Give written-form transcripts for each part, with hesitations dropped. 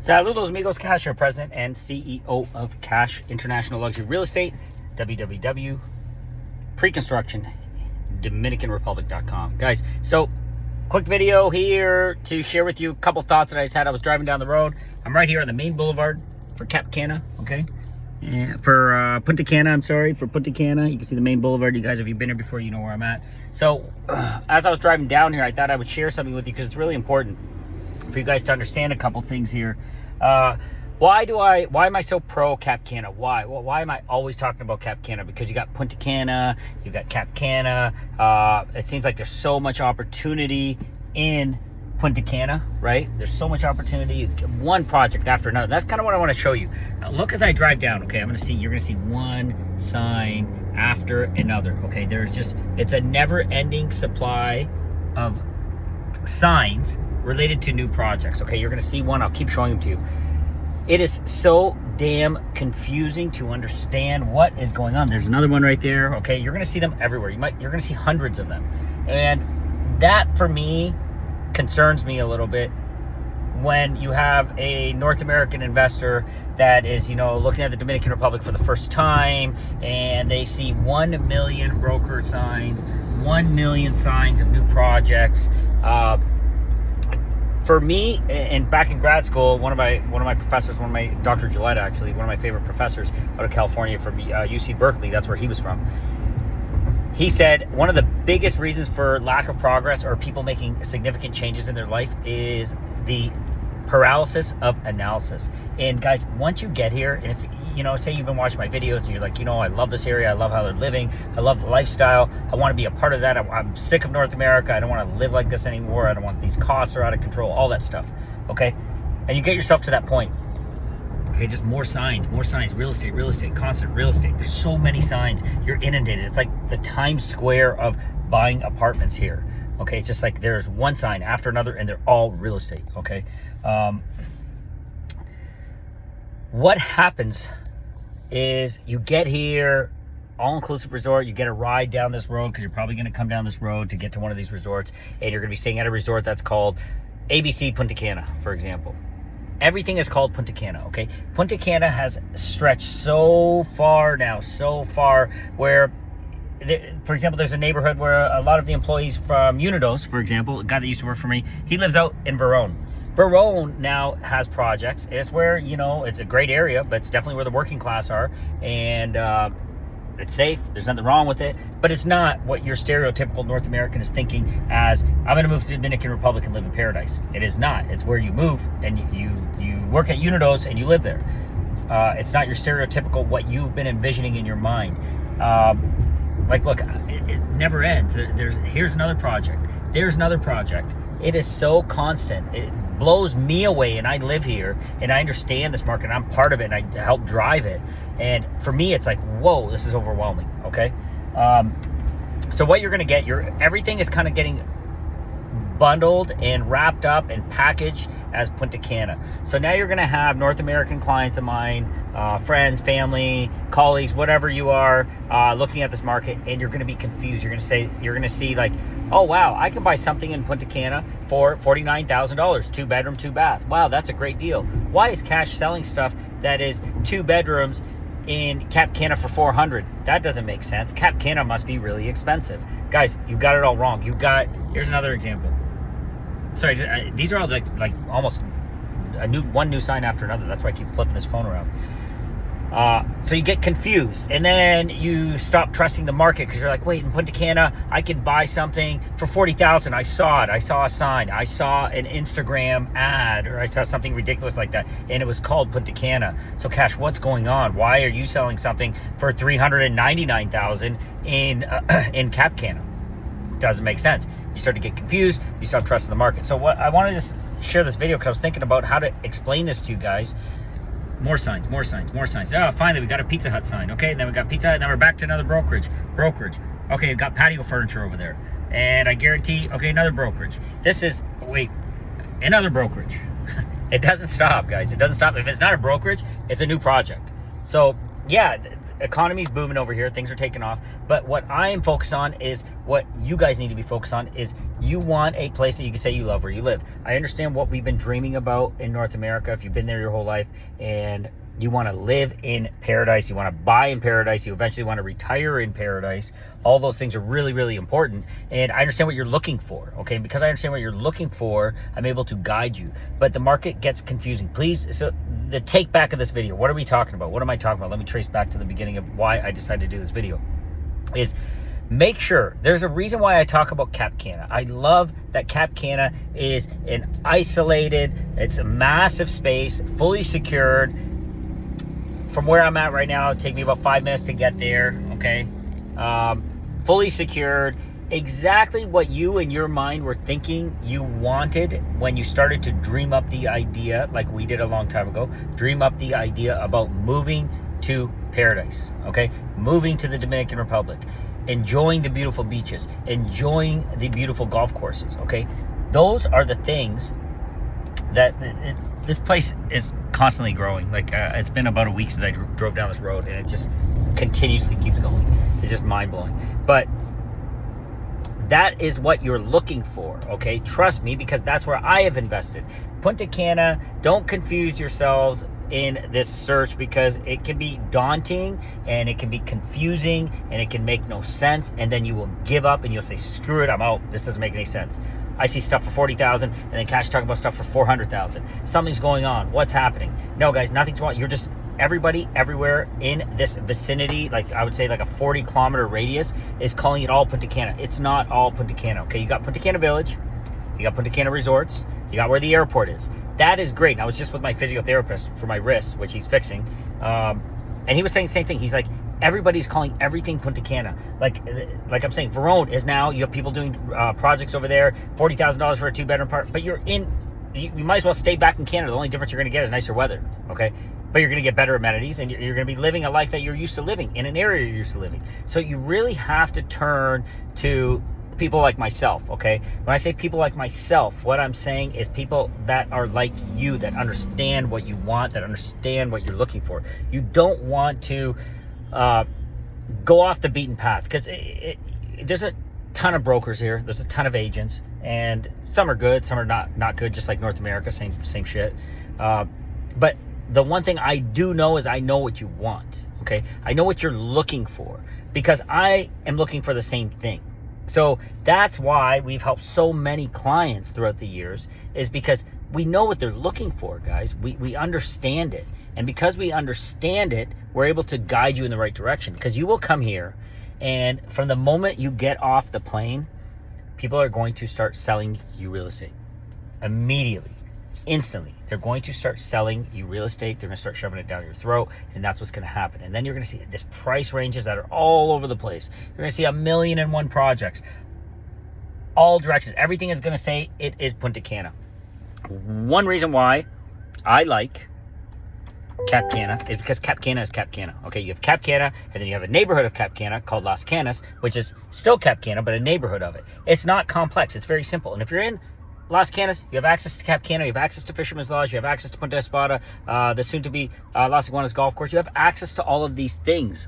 Saludos amigos, Cash, your president and CEO of Cash International Luxury Real Estate, www, pre-construction, dominicanrepublic.com. Guys, so quick video here to share with you a couple thoughts that I just had. I was driving down the road. I'm right here on the main boulevard for Cap Cana, okay? And for Punta Cana, I'm sorry, for Punta Cana. You can see the main boulevard. You guys, if you've been here before, you know where I'm at. So as I was driving down here, I thought I would share something with you because it's really important for you guys to understand a couple things here. Why am I so pro Cap Cana? Why? Well, why am I always talking about Cap Cana? Because you got Punta Cana, you got Cap Cana. It seems like there's so much opportunity in Punta Cana, right? There's so much opportunity, one project after another. That's kind of what I want to show you. Now, look as I drive down, okay? You're gonna see one sign after another, okay? It's a never-ending supply of signs related to new projects, okay? You're gonna see one. I'll keep showing them to you. It is so damn confusing to understand what is going on. There's another one right there, okay? You're gonna see them everywhere. You're gonna see hundreds of them. And that, for me, concerns me a little bit when you have a North American investor that is, looking at the Dominican Republic for the first time, and they see 1 million broker signs, 1 million signs of new projects. For me, and back in grad school, one of my professors, Dr. Gillette actually, one of my favorite professors out of California from UC Berkeley, that's where he was from. He said one of the biggest reasons for lack of progress or people making significant changes in their life is the paralysis of analysis. And guys, once you get here, and if say you've been watching my videos and you're like, I love this area, I love how they're living, I love the lifestyle, I want to be a part of that, I'm sick of North America, I don't want to live like this anymore, I don't want, these costs are out of control, all that stuff, okay? And you get yourself to that point, okay, just more signs, real estate, constant real estate. There's so many signs, you're inundated. It's like the Times Square of buying apartments here, okay? It's just like there's one sign after another and they're all real estate, okay? What happens is you get here, all-inclusive resort, you get a ride down this road because you're probably going to come down this road to get to one of these resorts, and you're going to be staying at a resort that's called ABC Punta Cana, for example. Everything is called Punta Cana, okay? Punta Cana has stretched so far now, where, for example, there's a neighborhood where a lot of the employees from Unidos, for example, a guy that used to work for me, he lives out in Verone. Verone now has projects. It's where, it's a great area, but it's definitely where the working class are, and it's safe. There's nothing wrong with it, but it's not what your stereotypical North American is thinking as, I'm going to move to the Dominican Republic and live in paradise. It is not. It's where you move and you work at Unidos and you live there. It's not your stereotypical what you've been envisioning in your mind. Look, it never ends. Here's another project. There's another project. It is so constant. It blows me away, and I live here, and I understand this market, and I'm part of it, and I help drive it. And for me, it's like, whoa, this is overwhelming, okay? So what you're going to get, everything is kind of getting bundled and wrapped up and packaged as Punta Cana. So now you're going to have North American clients of mine, friends, family, colleagues, whatever you are, looking at this market, and you're going to be confused. You're going to see like, oh wow, I can buy something in Punta Cana for $49,000, 2 bedroom, 2 bath. Wow, that's a great deal. Why is Cash selling stuff that is 2 bedrooms in Cap Cana for $400? That doesn't make sense. Cap Cana must be really expensive. Guys, you got it all wrong. Here's another example. Sorry, these are all like almost one new sign after another. That's why I keep flipping this phone around. So you get confused, and then you stop trusting the market because you're like, wait, in Punta Cana, I could buy something for $40,000. I saw it. I saw a sign. I saw an Instagram ad, or I saw something ridiculous like that, and it was called Punta Cana. So Cash, what's going on? Why are you selling something for $399,000 in Cap Cana? Doesn't make sense. You start to get confused. You stop trusting the market. So what I wanted to share this video because I was thinking about how to explain this to you guys. More signs. Oh, finally, we got a Pizza Hut sign. Okay, and then we got Pizza Hut, and then we're back to another brokerage. Okay, we've got patio furniture over there. And I guarantee, okay, another brokerage. Another brokerage. It doesn't stop, guys. It doesn't stop. If it's not a brokerage, it's a new project. So, yeah, economy's booming over here. Things are taking off. But what I am focused on is what you guys need to be focused on is You want a place that you can say you love where you live. I understand what we've been dreaming about in North America. If you've been there your whole life and you want to live in paradise, you want to buy in paradise, you eventually want to retire in paradise, all those things are really, really important. And I understand what you're looking for, okay? And because I understand what you're looking for, I'm able to guide you. But the market gets confusing. Please, so the take back of this video, what are we talking about? What am I talking about? Let me trace back to the beginning of why I decided to do this video. Is make sure, there's a reason why I talk about Cap Cana. I love that Cap Cana is an isolated, it's a massive space, fully secured. From where I'm at right now, it'll take me about 5 minutes to get there, okay? Fully secured. Exactly what you in your mind were thinking you wanted when you started to dream up the idea, like we did a long time ago, dream up the idea about moving to paradise, okay? Moving to the Dominican Republic, enjoying the beautiful beaches, enjoying the beautiful golf courses, okay? Those are the things that this place is constantly growing. Like it's been about a week since I drove down this road, and it just continuously keeps going. It's just mind-blowing. But that is what you're looking for, okay? Trust me, because that's where I have invested. Punta Cana, don't confuse yourselves in this search, because it can be daunting and it can be confusing and it can make no sense, and then you will give up and you'll say, screw it, I'm out, this doesn't make any sense. I see stuff for 40,000 and then Cash talking about stuff for 400,000. Something's going on. What's happening? No, guys, nothing's going on. You're just, everybody everywhere in this vicinity, like I would say like a 40-kilometer radius, is calling it all Punta Cana. It's not all Punta Cana, okay? You got Punta Cana Village, you got Punta Cana Resorts, you got where the airport is. That is great. And I was just with my physiotherapist for my wrist, which he's fixing, and he was saying the same thing. He's like, everybody's calling everything Punta Cana. Like I'm saying, Verone is now, you have people doing projects over there, $40,000 for a 2-bedroom apartment, but you're in, you might as well stay back in Canada. The only difference you're going to get is nicer weather, okay? But you're going to get better amenities, and you're going to be living a life that you're used to living, in an area you're used to living. So you really have to turn to people like myself, okay? When I say people like myself, what I'm saying is people that are like you, that understand what you want, that understand what you're looking for. You don't want to go off the beaten path, because there's a ton of brokers here, there's a ton of agents, and some are good, some are not good, just like North America, same shit. But the one thing I do know is I know what you want, okay? I know what you're looking for, because I am looking for the same thing. So that's why we've helped so many clients throughout the years, is because we know what they're looking for, guys. We understand it. And because we understand it, we're able to guide you in the right direction. Because you will come here, and from the moment you get off the plane, people are going to start selling you real estate. Immediately. Instantly. They're going to start selling you real estate. They're going to start shoving it down your throat, and that's what's going to happen. And then you're going to see this price ranges that are all over the place. You're going to see 1,000,001 projects. All directions. Everything is going to say it is Punta Cana. One reason why I like Cap Cana is because Cap Cana is Cap Cana. Okay, you have Cap Cana, and then you have a neighborhood of Cap Cana called Las Canas, which is still Cap Cana, but a neighborhood of it. It's not complex. It's very simple. And if you're in Las Canas, you have access to Cap Cana, you have access to Fisherman's Lodge, you have access to Punta Espada, the soon-to-be Las Iguanas Golf Course. You have access to all of these things.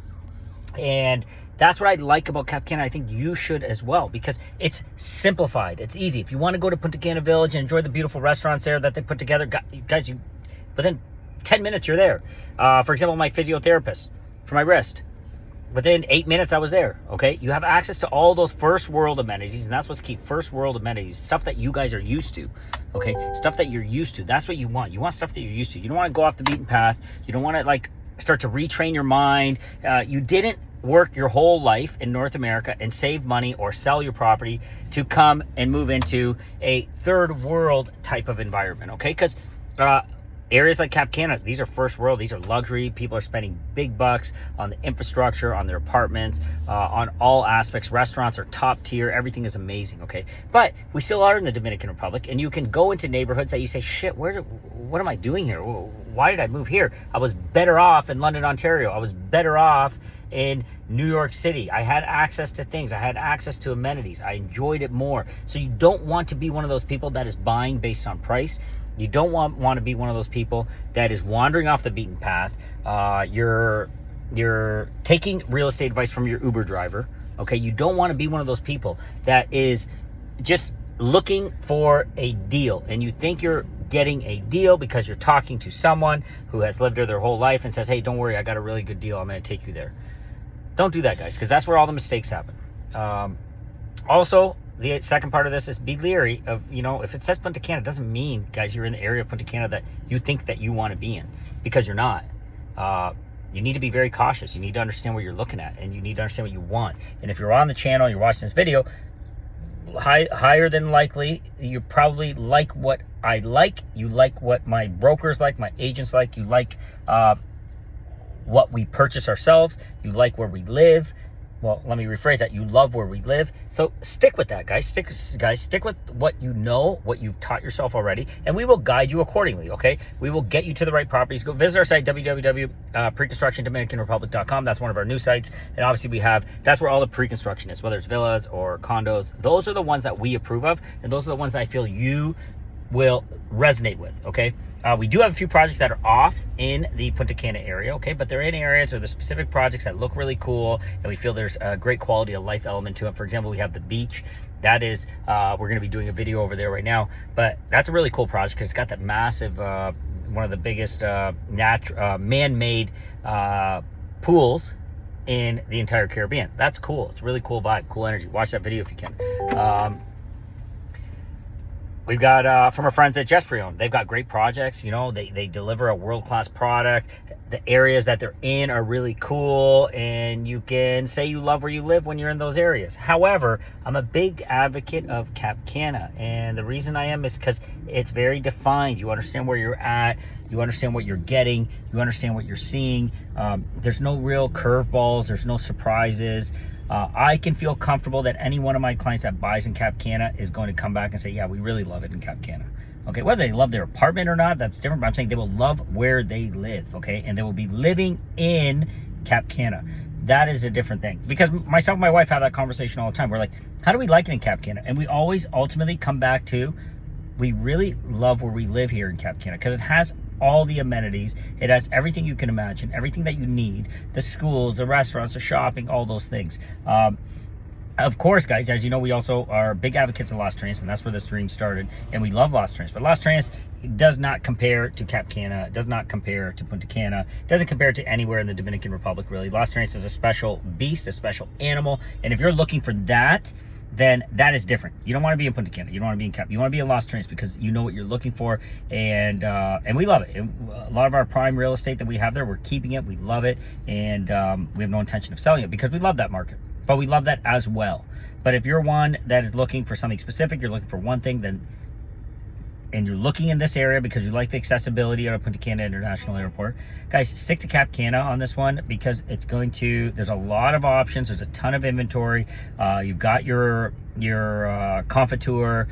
And that's what I like about Cap Cana. I think you should as well, because it's simplified. It's easy. If you want to go to Punta Cana Village and enjoy the beautiful restaurants there that they put together, guys, within 10 minutes, you're there. For example, my physiotherapist for my wrist. Within 8 minutes, I was there, okay? You have access to all those first world amenities, and that's what's key, first world amenities, stuff that you guys are used to, okay? Stuff that you're used to. That's what you want. You want stuff that you're used to. You don't want to go off the beaten path. You don't want to, like, start to retrain your mind. You didn't work your whole life in North America and save money or sell your property to come and move into a third world type of environment, okay? Because areas like Cap Cana, these are first world, these are luxury. People are spending big bucks on the infrastructure, on their apartments, on all aspects. Restaurants are top tier, everything is amazing, okay? But we still are in the Dominican Republic, and you can go into neighborhoods that you say, shit, what am I doing here? Why did I move here? I was better off in London, Ontario. I was better off in New York City. I had access to things. I had access to amenities. I enjoyed it more. So you don't want to be one of those people that is buying based on price. You don't want to be one of those people that is wandering off the beaten path. You're taking real estate advice from your Uber driver. Okay, you don't want to be one of those people that is just looking for a deal, and you think you're getting a deal because you're talking to someone who has lived there their whole life and says, hey, don't worry, I got a really good deal, I'm going to take you there. Don't do that, guys, because that's where all the mistakes happen. Also, the second part of this is be leery of, if it says Punta Cana, it doesn't mean, guys, you're in the area of Punta Cana that you think that you want to be in, because you're not. You need to be very cautious. You need to understand what you're looking at, and you need to understand what you want. And if you're on the channel, you're watching this video, higher than likely, you probably like what I like. You like what my brokers like, my agents like. You like what we purchase ourselves. You like where we live. Well, let me rephrase that. You love where we live. So stick with that, guys. Stick with what you know, what you've taught yourself already, and we will guide you accordingly, okay? We will get you to the right properties. Go visit our site, www.preconstructiondominicanrepublic.com. That's one of our new sites. And obviously that's where all the pre-construction is, whether it's villas or condos. Those are the ones that we approve of, and those are the ones that I feel you will resonate with, okay? We do have a few projects that are off in the Punta Cana area, okay? But they're in areas or the specific projects that look really cool, and we feel there's a great quality of life element to it. For example, we have the beach. That is, we're going to be doing a video over there right now, but that's a really cool project because it's got that massive, one of the biggest man-made pools in the entire Caribbean. That's cool. It's a really cool vibe, cool energy. Watch that video if you can. We've got from our friends at Jesprion. They've got great projects. They deliver a world-class product. The areas that they're in are really cool, and you can say you love where you live when you're in those areas. However, I'm a big advocate of Cap Cana, and the reason I am is because it's very defined. You understand where you're at. You understand what you're getting. You understand what you're seeing. There's no real curveballs. There's no surprises. I can feel comfortable that any one of my clients that buys in Cap Cana is going to come back and say, yeah, we really love it in Cap Cana. Okay, whether they love their apartment or not, that's different, but I'm saying they will love where they live, okay? And they will be living in Cap Cana. That is a different thing. Because myself and my wife have that conversation all the time. We're like, how do we like it in Cap Cana? And we always ultimately come back to, we really love where we live here in Cap Cana because it has all the amenities. It has everything you can imagine, everything that you need, the schools, the restaurants, the shopping, all those things. Of course, guys, as you know, we also are big advocates of Las Trinas, and that's where this dream started, and we love Las Trinas. But Las Trinas does not compare to Cap Cana, does not compare to Punta Cana, doesn't compare to anywhere in the Dominican Republic, really. Las Trinas is a special beast, a special animal, and if you're looking for that, then that is different. You don't want to be in Punta Cana. You don't want to be in Cap. You want to be in Las Trinas because you know what you're looking for, and we love it. And a lot of our prime real estate that we have there, we're keeping it. We love it, and we have no intention of selling it because we love that market. But we love that as well. But if you're one that is looking for something specific, you're looking for one thing, and you're looking in this area because you like the accessibility out of Punta Cana International Airport, guys, stick to Cap Cana on this one because there's a lot of options. There's a ton of inventory. You've got your Confiture.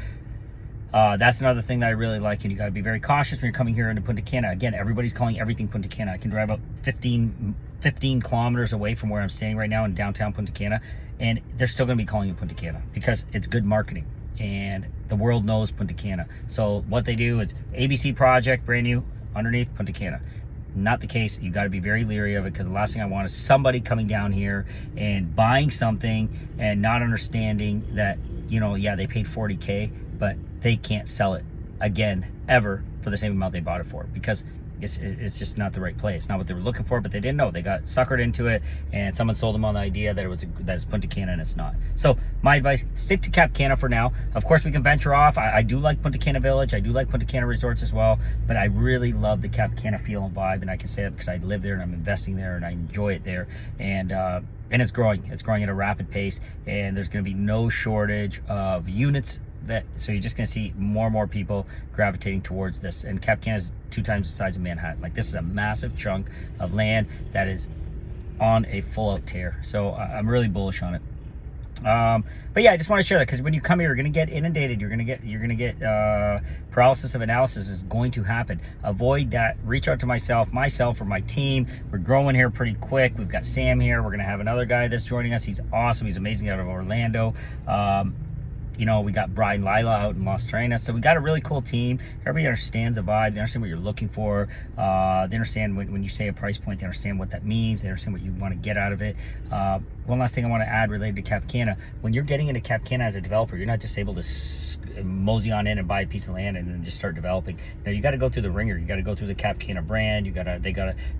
That's another thing that I really like, and you got to be very cautious when you're coming here into Punta Cana. Again, everybody's calling everything Punta Cana. I can drive about 15 kilometers away from where I'm standing right now in downtown Punta Cana, and they're still going to be calling it Punta Cana because it's good marketing, and the world knows Punta Cana. So what they do is ABC project, brand new, underneath Punta Cana. Not the case. You got to be very leery of it because the last thing I want is somebody coming down here and buying something and not understanding that, yeah, they paid $40K, but they can't sell it again ever for the same amount they bought it for because it's just not the right play. It's not what they were looking for, but they didn't know. They got suckered into it, and someone sold them on the idea that it's Punta Cana, and it's not. So my advice: stick to Cap Cana for now. Of course, we can venture off. I do like Punta Cana Village. I do like Punta Cana Resorts as well, but I really love the Cap Cana feel and vibe, and I can say that because I live there and I'm investing there and I enjoy it there, and it's growing. It's growing at a rapid pace, and there's going to be no shortage of units. So you're just going to see more and more people gravitating towards this. And Cap Cana is 2 times the size of Manhattan. Like, this is a massive chunk of land that is on a full-out tear. So I'm really bullish on it. But yeah, I just want to share that because when you come here, you're going to get inundated. You're going to get paralysis of analysis is going to happen. Avoid that. Reach out to myself or my team. We're growing here pretty quick. We've got Sam here. We're going to have another guy that's joining us. He's awesome. He's amazing, out of Orlando. You know, we got Brian Lila out in Las Terrenas. So we got a really cool team. Everybody understands the vibe. They understand what you're looking for. They understand when you say a price point, they understand what that means. They understand what you want to get out of it. One last thing I want to add related to Cap Cana. When you're getting into Cap Cana as a developer, you're not just able to mosey on in and buy a piece of land and then just start developing. Now you got to go through the ringer. You got to go through the Cap Cana brand.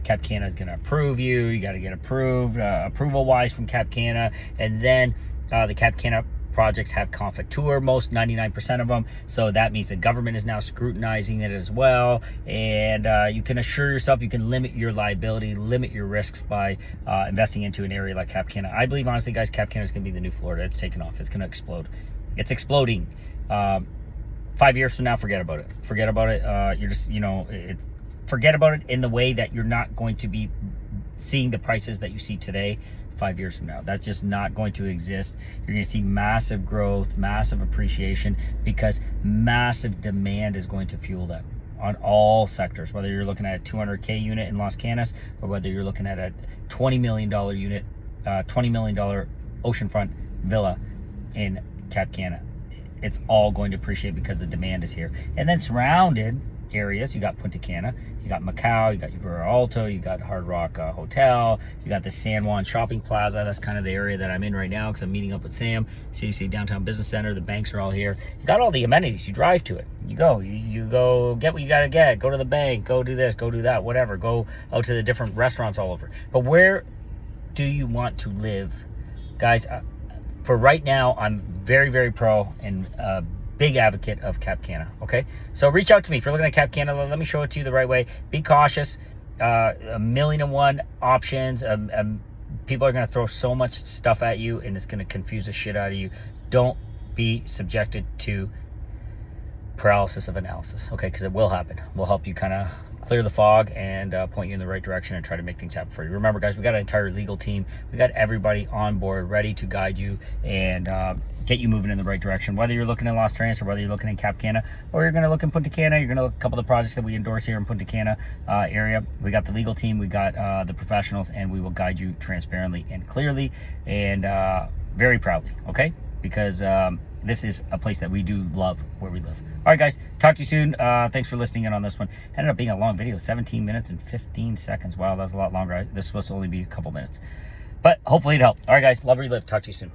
Cap Cana is going to approve you. You got to get approved, approval wise from Cap Cana. And then the Cap Cana projects have conflicture, most 99% of them, so that means the government is now scrutinizing it as well. And you can assure yourself you can limit your liability, limit your risks by investing into an area like Cap Cana. I believe, honestly, guys, Cap Cana is going to be the new Florida. It's taking off. It's going to explode. It's exploding. 5 years from now, forget about it. Forget about it. You're just, forget about it in the way that you're not going to be seeing the prices that you see today 5 years from now. That's just not going to exist. You're going to see massive growth, massive appreciation, because massive demand is going to fuel that on all sectors, whether you're looking at a 200K unit in Las Canas or whether you're looking at a $20 million unit, $20 million oceanfront villa in Cap Cana. It's all going to appreciate because the demand is here. And then surrounded areas, you got Punta Cana, you got Macau, you got Uvera Alto, you got Hard Rock Hotel, you got the San Juan Shopping Plaza. That's kind of the area that I'm in right now because I'm meeting up with Sam. CDC Downtown Business Center, the banks are all here. You got all the amenities. You drive to it. You go get what you got to get. Go to the bank, go do this, go do that, whatever. Go out to the different restaurants all over. But where do you want to live? Guys, for right now, I'm very, very pro and big advocate of Cap Cana. Okay, so reach out to me if you're looking at Cap Cana. Let me show it to you the right way. Be cautious. 1,000,001 options. People are going to throw so much stuff at you, and it's going to confuse the shit out of you. Don't be subjected to paralysis of analysis, okay? Because it will happen. We'll help you kind of clear the fog and point you in the right direction and try to make things happen for you. Remember, guys, we got an entire legal team. We got everybody on board ready to guide you and get you moving in the right direction. Whether you're looking in Las Terrenas or whether you're looking in Cap Cana or you're going to look in Punta Cana, you're going to look at a couple of the projects that we endorse here in Punta Cana area. We got the legal team, we got the professionals, and we will guide you transparently and clearly and very proudly, okay? Because this is a place that we do love where we live. All right, guys, talk to you soon. Thanks for listening in on this one. Ended up being a long video, 17 minutes and 15 seconds. Wow, that was a lot longer. This was supposed to only be a couple minutes, but hopefully it helped. All right, guys, love where you live. Talk to you soon.